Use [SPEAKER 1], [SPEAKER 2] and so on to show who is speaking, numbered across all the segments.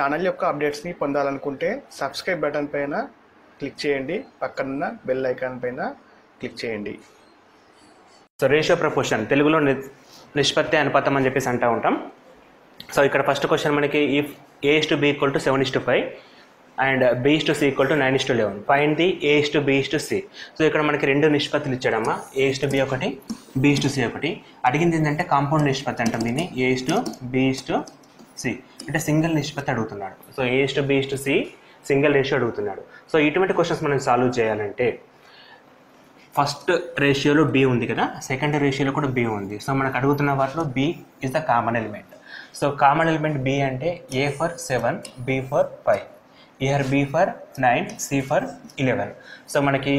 [SPEAKER 1] Channel యొక్క అప్డేట్స్ని పొందాలనుకుంటే subscribe button పైన క్లిక్ చేయండి, పక్కనున్న బెల్ ఐకాన్ పైన క్లిక్ చేయండి.
[SPEAKER 2] సో రేషియో ప్రపోర్షన్ తెలుగులో నిష్పత్తి అనుపాతం అని చెప్పేసి అంటూ ఉంటాం. సో ఇక్కడ ఫస్ట్ క్వశ్చన్ మనకి if A/B = 7:5 and B/C = 9:11 find the A/B/C. So ఇక్కడ మనకి రెండు నిష్పత్తులు ఇచ్చాడమ్మా, A/B ఒకటి, B/C ఒకటి. అడిగింది ఏంటంటే కాంపౌండ్ నిష్పత్తి అంటాం దీన్ని, A/B/C అంటే సింగిల్ నిష్పత్తి అడుగుతున్నాడు. సో A/B/C సింగిల్ రేషియో అడుగుతున్నాడు. సో ఇటువంటి క్వశ్చన్స్ మనం సాల్వ్ చేయాలంటే ఫస్ట్ రేషియోలో B ఉంది కదా, సెకండ్ రేషియోలో కూడా B ఉంది. సో మనకు అడుగుతున్న వాటిలో B is the common element. So common element B అంటే A for 7, B for 5, here B for 9, C for 11. So మనకి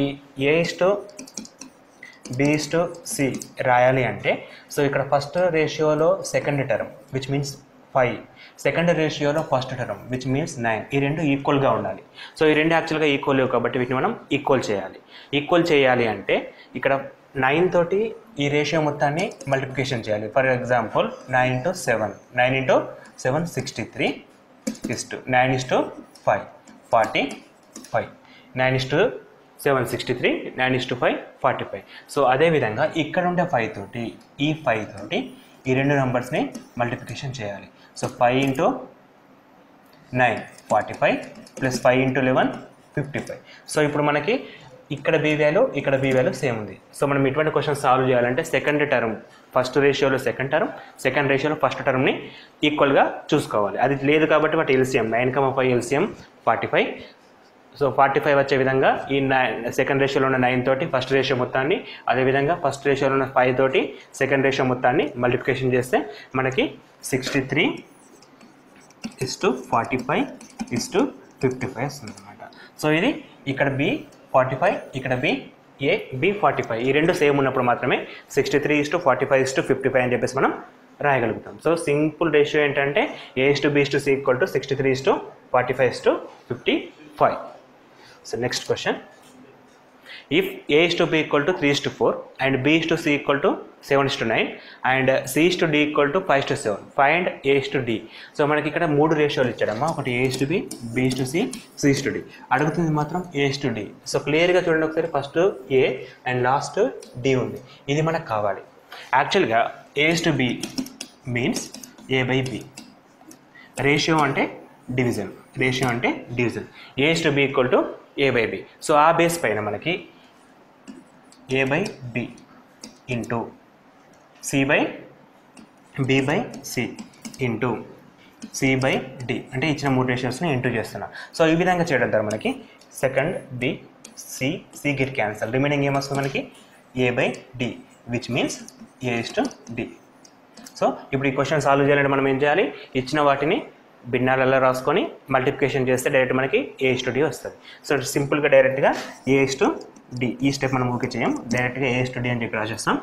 [SPEAKER 2] A/B/C రాయాలి అంటే సో ఇక్కడ ఫస్ట్ రేషియోలో second term which means 5, second రేషియోలో ఫస్ట్ టర్మ్ విచ్ మీన్స్ 9. ఈ రెండు ఈక్వల్గా ఉండాలి. సో ఈ రెండు యాక్చువల్గా ఈక్వల్ లేవు కాబట్టి వీటిని మనం ఈక్వల్ చేయాలి. ఈక్వల్ చేయాలి అంటే ఇక్కడ 9 తోటి ఈ రేషియో మొత్తాన్ని మల్టిప్లికేషన్ చేయాలి. For example 9 × 7, 9 × 7 63 9:5 45, 9:7 63, 9:5 45. సో అదేవిధంగా ఇక్కడ ఉండే 5 తోటి ఈ 5 తోటి ఈ రెండు నెంబర్స్ని మల్టిప్లికేషన్ చేయాలి. So 5 × 9 45 plus 5 × 11 55. సో ఇప్పుడు మనకి ఇక్కడ B వాల్యూ ఇక్కడ B వాల్యూ సేమ్ ఉంది. సో మనం ఇటువంటి క్వశ్చన్ సాల్వ్ చేయాలంటే సెకండ్ టర్మ్ ఫస్ట్ రేషియోలో సెకండ్ టర్మ్, సెకండ్ రేషియోలో ఫస్ట్ టర్మ్ని ఈక్వల్గా చూసుకోవాలి. అది లేదు కాబట్టి వాటి ఎల్సిఎం 9, 5 ఎల్సిఎం 45. సో 45 వచ్చే విధంగా ఈ సెకండ్ రేషియోలో ఉన్న 9 తోటి ఫస్ట్ రేషియో మొత్తాన్ని, అదేవిధంగా ఫస్ట్ రేషియోలో ఉన్న 5 తోటి సెకండ్ రేషియో మొత్తాన్ని మల్టిప్లికేషన్ చేస్తే మనకి 63:45:55 వస్తుంది అనమాట. సో ఇది ఇక్కడ B 45, ఇక్కడ B 45. ఈ రెండు సేమ్ ఉన్నప్పుడు మాత్రమే 63:45:55 అని చెప్పేసి మనం రాయగలుగుతాం. సో సింపుల్ రేషియో ఏంటంటే A/B/C = 63:45:55. So next question, if A/B = 3:4 and B/C = 7:9 and C/D = 5:7 find A/D. So మనకి ఇక్కడ మూడు రేషియోలు ఇచ్చాడమ్మా, ఒకటి A/B, B/C, C/D. అడుగుతుంది మాత్రం A/D. సో క్లియర్గా చూడండి ఒకసారి, first A and last D ఉంది. ఇది మనకు కావాలి. యాక్చువల్గా A/B మీన్స్ A/B. రేషియో అంటే డివిజన్, రేషియో అంటే డివిజన్. A/B = A/B. సో ఆ బేస్ పైన మనకి A/B into C/B/C into C/D అంటే ఇచ్చిన మూడు రేషియోస్ని ఇంటూ చేస్తున్నా. సో ఈ విధంగా చేయడం ద్వారా మనకి second B, C Git cancel, remaining ఏమొస్తుంది మనకి A/D which means A/D. So ఇప్పుడు ఈ క్వశ్చన్ సాల్వ్ చేయాలంటే మనం ఏం చేయాలి, ఇచ్చిన వాటిని భిన్నాలలో రాసుకొని మల్టిప్లికేషన్ చేస్తే డైరెక్ట్ మనకి A/D వస్తుంది. సో సింపుల్గా డైరెక్ట్గా A/D ఈ స్టెప్ మనం ఓకే చేయం, డైరెక్ట్గా A/D అని చెప్పి రాసేస్తాం.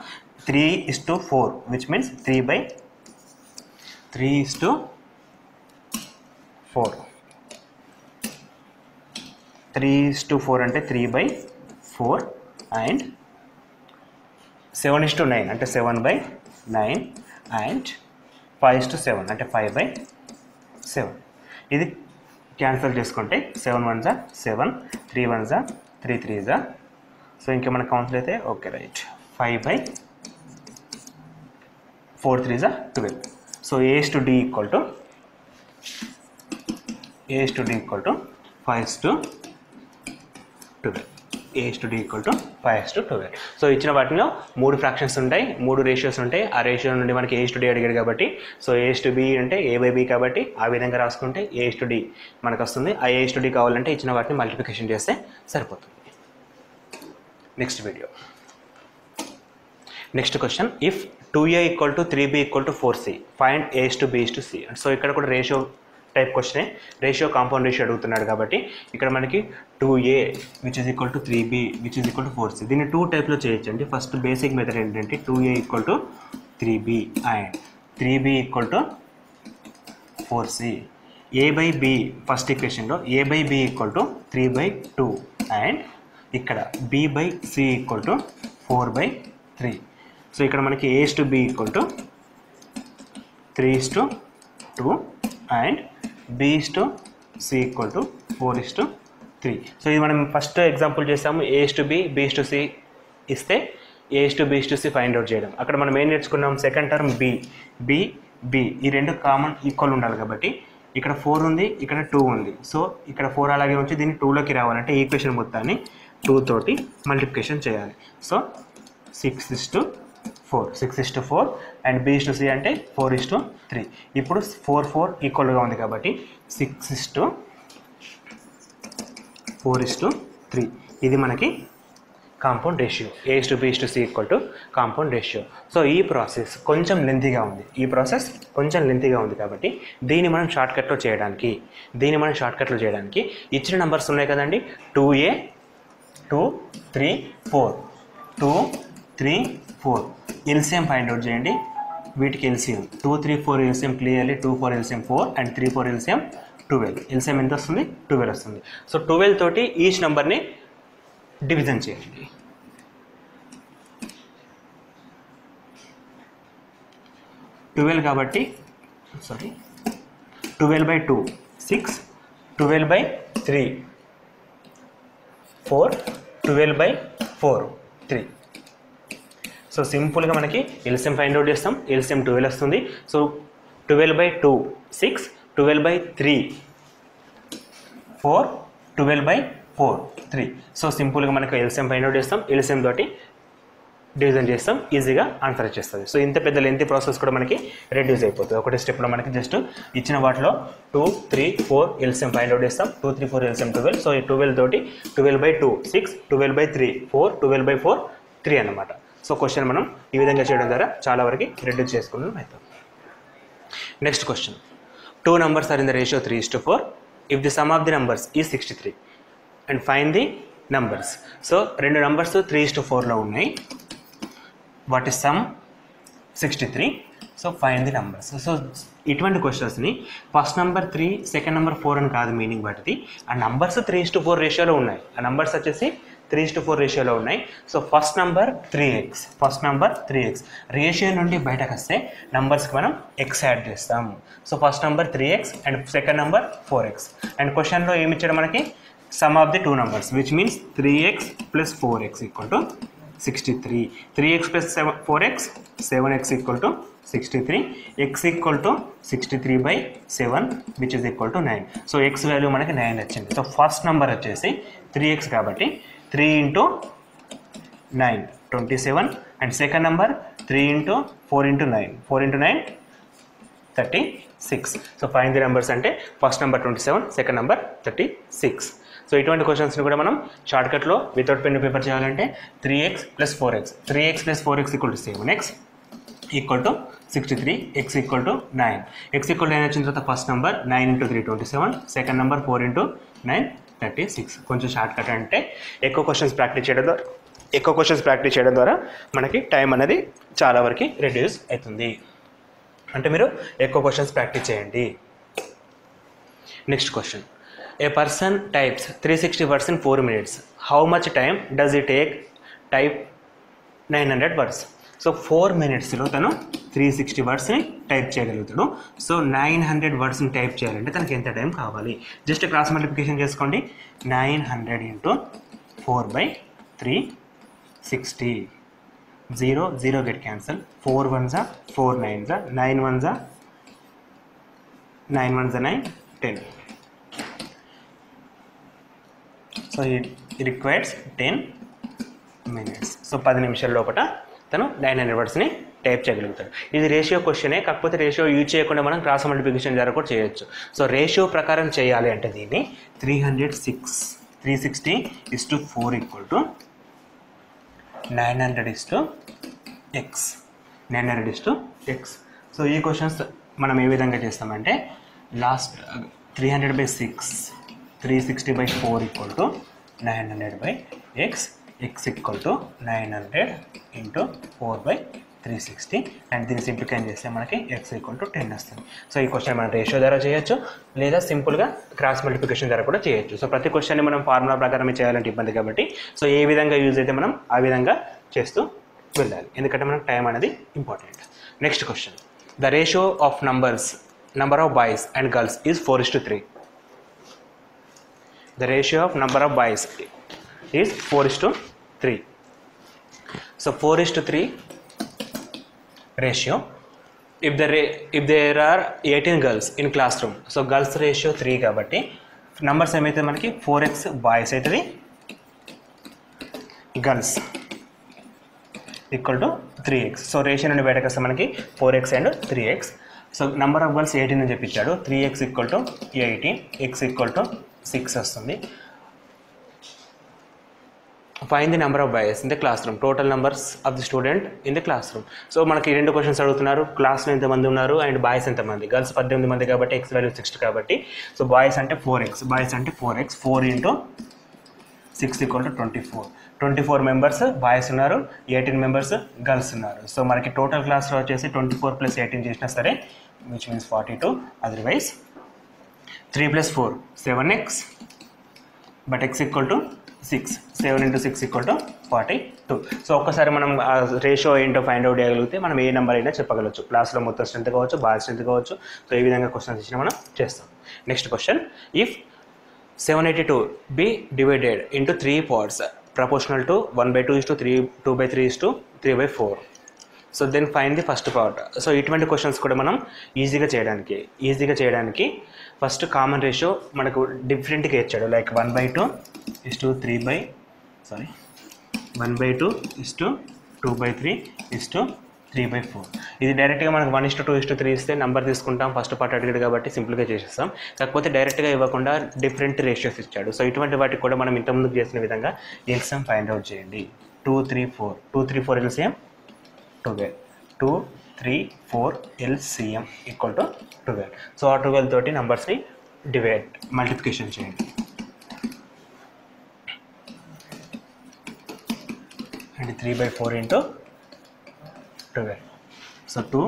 [SPEAKER 2] 3:4 విచ్ మీన్స్ 3/4 3:4 అంటే 3/4 అండ్ 7:9 అంటే 7/9 అండ్ 5:7 అంటే 5/7. ఇది క్యాన్సిల్ చేసుకుంటే 7 1 7, 3 1 3 3. సో ఇంకా మనకు కౌన్సిల్ అయితే okay right, 5/4 3 12. So A/D = 5:12. A/D = 5:12. So ఇచ్చిన వాటిలో మూడు ఫ్రాక్షన్స్ ఉంటాయి, మూడు రేషియోస్ ఉంటాయి. ఆ రేషియో నుండి మనకి A/D అడిగాడు కాబట్టి సో A/B అంటే A/B కాబట్టి ఆ విధంగా రాసుకుంటే A/D మనకు వస్తుంది. ఆ A/D కావాలంటే ఇచ్చిన వాటిని మల్టిప్లికేషన్ చేస్తే సరిపోతుంది. Next video. Next question, if 2A = 3B = 4C find A/B/C. So ఇక్కడ కూడా రేషియో టైప్ క్వశ్చనే, రేషియో కాంపౌండ్ రేషియో అడుగుతున్నాడు కాబట్టి ఇక్కడ మనకి 2A which is equal to 3B which is equal to 4C. దీన్ని 2 టైప్లో చేయొచ్చండి. ఫస్ట్ బేసిక్ మెథడ్ ఏంటంటే 2A = 3B and 3B = 4C. A/B first ఈక్వేషన్లో A/B = 3/2 and ఇక్కడ B/C = 4/3. సో ఇక్కడ మనకి A/B = 3:2 and B/C equal to 4:3. So ఇది మనం first example చేసాము. A/B, B/C ఇస్తే A/B/C ఫైండ్ అవుట్ చేయడం. అక్కడ మనం ఏం నేర్చుకున్నాం, సెకండ్ టర్మ్ B ఈ రెండు కామన్ ఈక్వల్ ఉండాలి కాబట్టి ఇక్కడ 4 ఉంది, ఇక్కడ 2 ఉంది. సో ఇక్కడ 4 అలాగే ఉంచి దీన్ని 2లోకి రావాలంటే ఈక్వేషన్ మొత్తాన్ని 2 తోటి మల్టిప్లికేషన్ చేయాలి. సో 6:4 అండ్ B/C అంటే 4:3. ఇప్పుడు 4 ఈక్వల్గా ఉంది కాబట్టి 6:4:3 ఇది మనకి compound ratio. A/B/C equal to compound ratio. So ఈ ప్రాసెస్ కొంచెం లెంతీగా ఉంది కాబట్టి దీన్ని మనం షార్ట్కట్లో చేయడానికి ఇచ్చిన నెంబర్స్ ఉన్నాయి కదండి, 2A 2 3 4 2 3 4 ఎల్సిఎం ఫైండ్ అవుట్ చేయండి. వీటికి LCM 2 3 4 LCM clearly 2 4 LCM 4 and 3 4 LCM 12. LCM ఎంత వస్తుంది, 12 వస్తుంది. సో 12 తోటి ఈచ్ నెంబర్ని డివిజన్ చేయండి. 12 కాబట్టి 12/2 6, 12/3 4, 12/4 3. సో సింపుల్గా మనకి ఎల్సిఎం ఫైండ్ అవుట్ చేస్తాం. ఎల్సిఎం 12 వస్తుంది. సో 12/2 6, 12/3 4, 12/4 3. సో సింపుల్గా మనకు ఎల్సిఎం ఫైండ్ అవుట్ చేస్తాం. ఎల్సిఎం తోటి డివిజన్ చేస్తాం, ఈజీగా ఆన్సర్ వచ్చేస్తుంది. సో ఇంత పెద్ద లెంతీ ప్రాసెస్ కూడా మనకి రెడ్యూస్ అయిపోతుంది. ఒకటి స్టెప్లో మనకి జస్ట్ ఇచ్చిన వాటిలో 2 3 4 ఎల్సిఎం ఫైండ్ అవుట్ చేస్తాం. 2 3 4 ఎల్సిఎం 12. సో ఈ 12 తోటి 12/2 6, 12/3 4, 12/4 3 అన్నమాట. సో క్వశ్చన్ మనం ఈ విధంగా చేయడం ద్వారా చాలా వరకు రెడ్యూస్ చేసుకున్నాం అవుతాం. Next question, 2 numbers are in the ratio 3:4 if the sum of the numbers is 63 and find the numbers. So 2 numbers 3:4లో ఉన్నాయి. వాటి some 63. So find the numbers. So ఇటువంటి క్వశ్చన్స్ని ఫస్ట్ నెంబర్ 3 సెకండ్ నెంబర్ 4 అని కాదు meaning వాటిది. ఆ numbers 3:4 రేషియోలో ఉన్నాయి. ఆ నంబర్స్ వచ్చేసి 3:4 రేషియోలో ఉన్నాయి. So first number 3x ratio నుండి బయటకు వస్తే నంబర్స్కి మనం ఎక్స్ యాడ్ చేస్తాం. So first number 3x and second number 4x. And క్వశ్చన్లో ఏమి ఇచ్చాడు మనకి, some of the 2 numbers which means 3x + 4x equal to 63. 3x + 4x 7x equal to 63. x equal to 63/7 which is equal to 9. So x value మనకి 9 వచ్చింది. So first number వచ్చేసి 3x కాబట్టి 3 × 9 27 and second number 3 × 4 × 9 4 × 9 36. So find the numbers అంటే first number 27, second number 36. So ఇటువంటి క్వశ్చన్స్ని కూడా మనం షార్ట్కట్లో without pen paper చేయాలంటే 3x + 4x 3x + 4x equal to 7x equal to 63. x equal to 9. x equal to 9 వచ్చిన తర్వాత first number 9 × 3 27, second number 4 × 9 36. కొంచెం shortcut అంటే ఎక్కువ క్వశ్చన్స్ ప్రాక్టీస్ చేయడం ద్వారా మనకి టైం అనేది చాలా వరకు రెడ్యూస్ అవుతుంది. అంటే మీరు ఎక్కువ క్వశ్చన్స్ ప్రాక్టీస్ చేయండి. Next question, A person types 360 words in 4 minutes. How much time does it take type 900 words? So 4 minutesలో తను 360 wordsని టైప్ చేయగలుగుతాడు. సో 900 wordsని టైప్ చేయాలంటే తనకి ఎంత టైం కావాలి? జస్ట్ క్రాస్ మల్టిప్లికేషన్ చేసుకోండి. 900 × 4/360. 0 0 get cancel. 4 1s 4 9s 9 1s 9 1s 9 10. So it requires 10 minutes. So 10 నిమిషాల లోపల తను 900 wordsని టైప్ చేయగలుగుతాడు. ఇది రేషియో క్వశ్చనే, కాకపోతే రేషియో యూజ్ చేయకుండా మనం క్రాస్ మల్టిప్లికేషన్ ద్వారా కూడా చేయొచ్చు. సో రేషియో ప్రకారం చేయాలి అంటే దీన్ని 360 = 4 equal to 900 = x. 900 = x. So ఈ క్వశ్చన్స్ మనం ఏ విధంగా చేస్తామంటే last 300/6 360/4 equal to 900/x. x equal to 900 × 4/360 and దీన్ని సింప్లిఫై చేస్తే మనకి x ఈక్వల్ టు 10 వస్తుంది. సో ఈ క్వశ్చన్ మనం రేషియో ద్వారా చేయొచ్చు లేదా సింపుల్గా క్రాస్ మల్టిప్లికేషన్ ద్వారా కూడా చేయొచ్చు. సో ప్రతి క్వశ్చన్ని మనం ఫార్ములా ప్రకారమే చేయాలంటే ఇబ్బంది కాబట్టి సో ఏ విధంగా యూజ్ అయితే మనం ఆ విధంగా చేస్తూ వెళ్ళాలి, ఎందుకంటే మనకు టైం అనేది important. Next question, the ratio of numbers number of boys and girls is 4:3. The ratio of number of boys is 4:3. So 4:3 ratio. If there are 18 girls in classroom, so girls ratio 3 కాబట్టి numbers ఏమైతే మనకి 4x boys అవుతుంది, girls equal to 3x. So ratio నుండి బయటకు వస్తే మనకి 4x and 3x. So number of girls 18 అని చెప్పించాడు. 3x equal to 18, x equal to 6 వస్తుంది. Find the number of boys in the class room, total numbers of the student in the class room. So మనకి 2 questions అడుగుతున్నారు, క్లాస్లో ఎంతమంది ఉన్నారు and boys ఎంతమంది. Girls 18 మంది కాబట్టి x వాల్యూ 6 కాబట్టి, సో బాయ్స్ అంటే 4x, బాయ్స్ అంటే 4x, 4 into 6 equal to 24. 24 members boys ఉన్నారు, 18 మెంబర్స్ గర్ల్స్ ఉన్నారు. సో మనకి టోటల్ క్లాస్లో వచ్చేసి 24 + 18 చేసినా సరే which means 42. Otherwise 3 + 4 7x, but x equal to 6. 7 × 6 equal to 42. So ఒక్కసారి మనం రేషియో ఏంటో ఫైండ్ అవుట్ చేయగలిగితే మనం ఏ నెంబర్ అయినా చెప్పగలచ్చు. క్లాస్లో మొత్తం స్ట్రెంత్ కావచ్చు, బాయ్స్ స్ట్రెంత్ కావచ్చు. సో ఈ విధంగా క్వశ్చన్స్ ఇచ్చినా మనం చేస్తాం. Next question, if 782 be divided into 3 parts proportional to 1/2:3, 2/3:3/4. So then find the first part. So ఇటువంటి క్వశ్చన్స్ కూడా మనం ఈజీగా చేయడానికి ఫస్ట్ కామన్ రేషియో మనకు డిఫరెంట్గా ఇచ్చాడు. లైక్ 1/2:3/4. ఇది డైరెక్ట్గా మనకు 1:2:3 ఇస్తే నెంబర్ తీసుకుంటాం. ఫస్ట్ పార్ట్ అడిగాడు కాబట్టి సింపుల్గా చేసేస్తాం. కాకపోతే డైరెక్ట్గా ఇవ్వకుండా డిఫరెంట్ రేషియోస్ ఇచ్చాడు. సో ఇటువంటి వాటికి కూడా మనం ఇంతకుముందు చేసిన విధంగా ఎల్సిఎం ఫైండ్ అవుట్ చేయండి. 2, 3, 4. 2, 3, 4 LCM 12. 2, 3, 4 LCM equal to 12. So ఆ 12 తోటి నెంబర్స్ని మల్టిప్లికేషన్ చేయండి. And 3/4 into 12. So 2,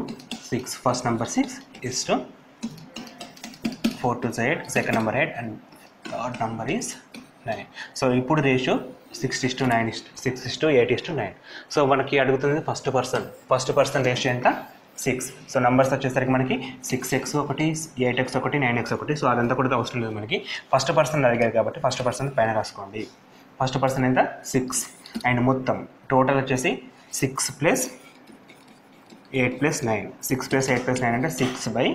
[SPEAKER 2] 6. First number 6 is to 4 to 8, second number 8 and third number is 9. So ఇప్పుడు రేషియో 6:9, 6:8:9. సో మనకి అడుగుతుంది ఫస్ట్ పర్సన్ రేషియో ఎంత 6. సో నెంబర్స్ వచ్చేసరికి మనకి 6x ఒకటి, 8x ఒకటి, 9x ఒకటి. సో అదంతా కూడా అవసరం లేదు మనకి. ఫస్ట్ పర్సన్ అడిగారు కాబట్టి ఫస్ట్ పర్సన్ పైన రాసుకోండి. ఫస్ట్ పర్సన్ ఎంత 6 అండ్ మొత్తం టోటల్ వచ్చేసి 6 + 8 + 9. 6 + 8 + 9 అంటే 6/6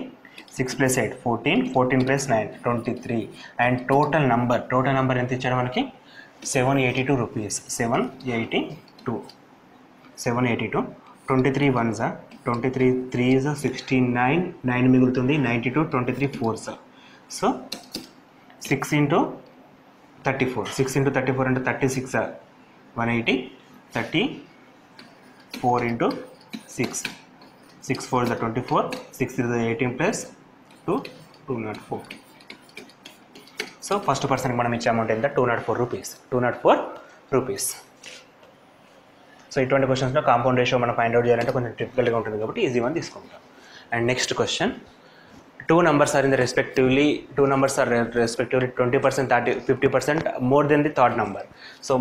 [SPEAKER 2] + 8 14, 14 + 9 23. అండ్ టోటల్ నెంబర్ ఎంత ఇచ్చాడు మనకి 782 రూపీస్. 782. 23 1s 23 3s 69, 9 మిగులుతుంది, 92, 23 4s. సో 6 × 34. 6 × 34 అంటే 36 180, 34 × 6. 6 4 is 24, 6 is 18 + 2 204. సో ఫస్ట్ పర్సన్కి మనం ఇచ్చే అమౌంట్ ఎంత 204 రూపీస్. 204 రూపీస్. సో ఇటువంటి క్వశ్చన్స్లో కాంపౌండ్ రేషియో మనం ఫైండ్ అవుట్ చేయాలంటే కొంచెం డిఫికల్ట్గా ఉంటుంది కాబట్టి ఈజీ వన్ తీసుకుంటాం. And next question, 2 numbers are respectively 20%, 30, 50% more than the third number. So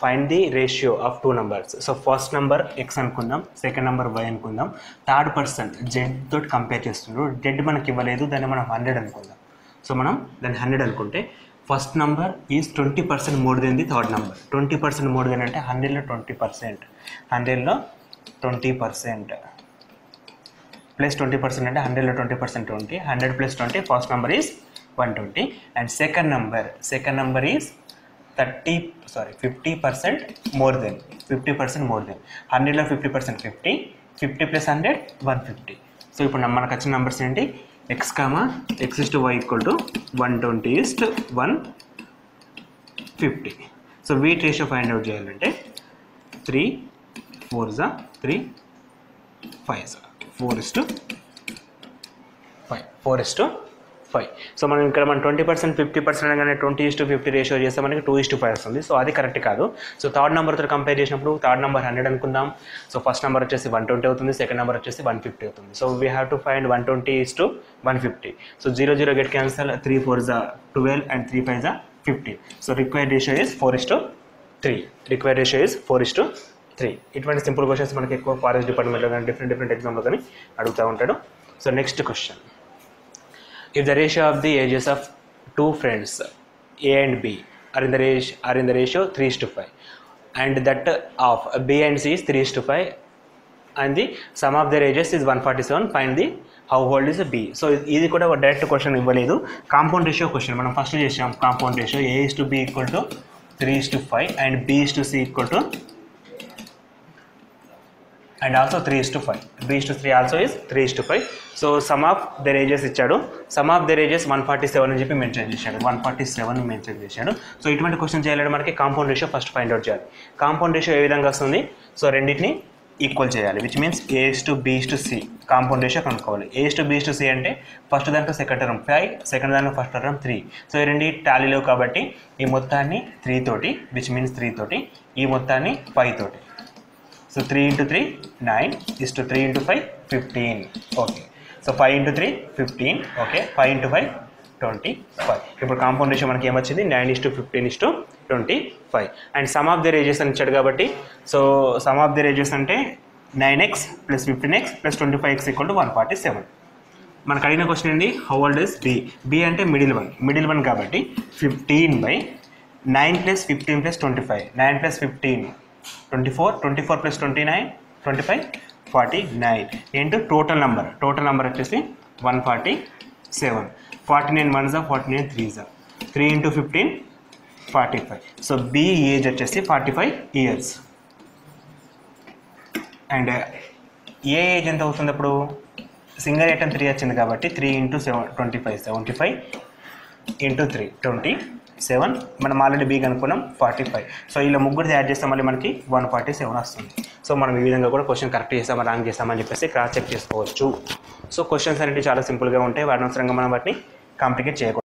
[SPEAKER 2] find the ratio of 2 numbers. So first number x అనుకుందాం, second number y అనుకుందాం, third person z తోటి compare చేస్తున్నాడు. z మనకి ఇవ్వలేదు, దాన్ని మనం 100 అనుకుందాం. సో మనం దాన్ని 100 అనుకుంటే first number is 20% more than the third number. 20% more than అంటే 100లో 20%, 100లో 20% ప్లస్ 20% అంటే 100లో 20% 20, 100 + 20 first number is 120. And second number is 50% more than 100లో 50% 50, 50 + 100 150. సో ఇప్పుడు మనకు వచ్చిన నెంబర్స్ ఏంటి, x, y = 120 150. సో వీటి రేషియో ఫైండ్ అవుట్ చేయాలంటే 3 4s 3 5s 4:5. సో మనం ఇక్కడ మనం 20% 50% అనగానే 20:50 రేషియో చేస్తే మనకి 2:5 వస్తుంది. సో అది కరెక్ట్ కాదు. సో థర్డ్ నెంబర్తో కంపేర్ చేసినప్పుడు థర్డ్ నెంబర్ 100 అనుకుందాం. సో ఫస్ట్ నెంబర్ వచ్చేసి 120 అవుతుంది, సెకండ్ నెంబర్ వచ్చేసి 150 అవుతుంది. So we have to find 120:150. So 0 0 get cancel, 3 4s 12 and 3 5s 15. So required ratio is 4:3. ఇటువంటి సింపుల్ క్వశ్చన్స్ మనకి ఎక్కువ ఫారెస్ట్ డిపార్ట్మెంట్లో కానీ డిఫరెంట్ ఎగ్జామ్లో కానీ అడుగుతూ ఉంటాడు. So next question, if the ratio of the ages of two friends A and B are in the ratio 3:5 and that of B and C is 3:5 and the sum of their ages is 147, find the how old is B. So ఇది కూడా ఒక direct question ఇవ్వలేదు, compound ratio question. మనం first చేసాం compound ratio A:B = 3:5 and B:C = and also 3:5. B:3 also is 3:5. So some of their ages ఇచ్చాడు, some of their ages 147 అని చెప్పి mention చేశాడు, 147 మెన్షన్ చేశాడు. సో ఇటువంటి క్వశ్చన్ చేయాలంటే మనకి compound ratio first find out చేయాలి. కాంపౌండ్ రేషియో ఏ విధంగా వస్తుంది? సో రెండింటిని ఈక్వల్ చేయాలి, which means A:B:C compound ratio కనుక్కోవాలి. A:B:C అంటే ఫస్ట్ దాంట్లో సెకండ్ టర్మ్ 5, సెకండ్ దాంట్లో ఫస్ట్ టర్మ్ 3. సో ఈ రెండు టాలీలో కాబట్టి ఈ మొత్తాన్ని 3 తోటి, విచ్ మీన్స్ 3 తోటి, ఈ మొత్తాన్ని 5 తోటి. So 3 × 3 9 is to 3 × 5 15. Okay, so 5 × 3 15. Okay, 5 × 5 25. ఇప్పుడు కాంపౌండ్ రేషియో మనకి ఏమొచ్చింది? 9:15:25. And some of their ages అని ఇచ్చాడు కాబట్టి, so some of their ages అంటే 9x + 15x + 25x = 147. మనకు అడిగిన క్వశ్చన్ ఏంటి? How old is B? B అంటే మిడిల్ వన్ కాబట్టి 15/9 + 15 + 25, 9 + 15 24, 24 + 29 25, 49 ఇంటూ టోటల్ నెంబర్ వచ్చేసి 147. 49 1s 49 3s, 3 × 15 45. So B age వచ్చేసి 45 years. అండ్ ఏ ఏజ్ ఎంత అవుతుంది? అప్పుడు సింగల్ ఐటమ్ 3 వచ్చింది కాబట్టి 3 × 7 25, 75 × 3 27. మనం ఆల్రెడీ బీ కనుక్కున్నాం 45. సో ఇలా ముగ్గురు యాడ్ చేస్తే మళ్ళీ మనకి 147 వస్తుంది. సో మనం ఈ విధంగా కూడా క్వశ్చన్ కరెక్ట్ చేస్తామా రాంగ్ చేస్తామని చెప్పేసి క్రాస్ చెక్ చేసుకోవచ్చు. సో క్వశ్చన్స్ అనేవి చాలా సింపుల్గా ఉంటాయి, అనవసరంగా మనం వాటిని కాంప్లికేట్ చేయకూడదు.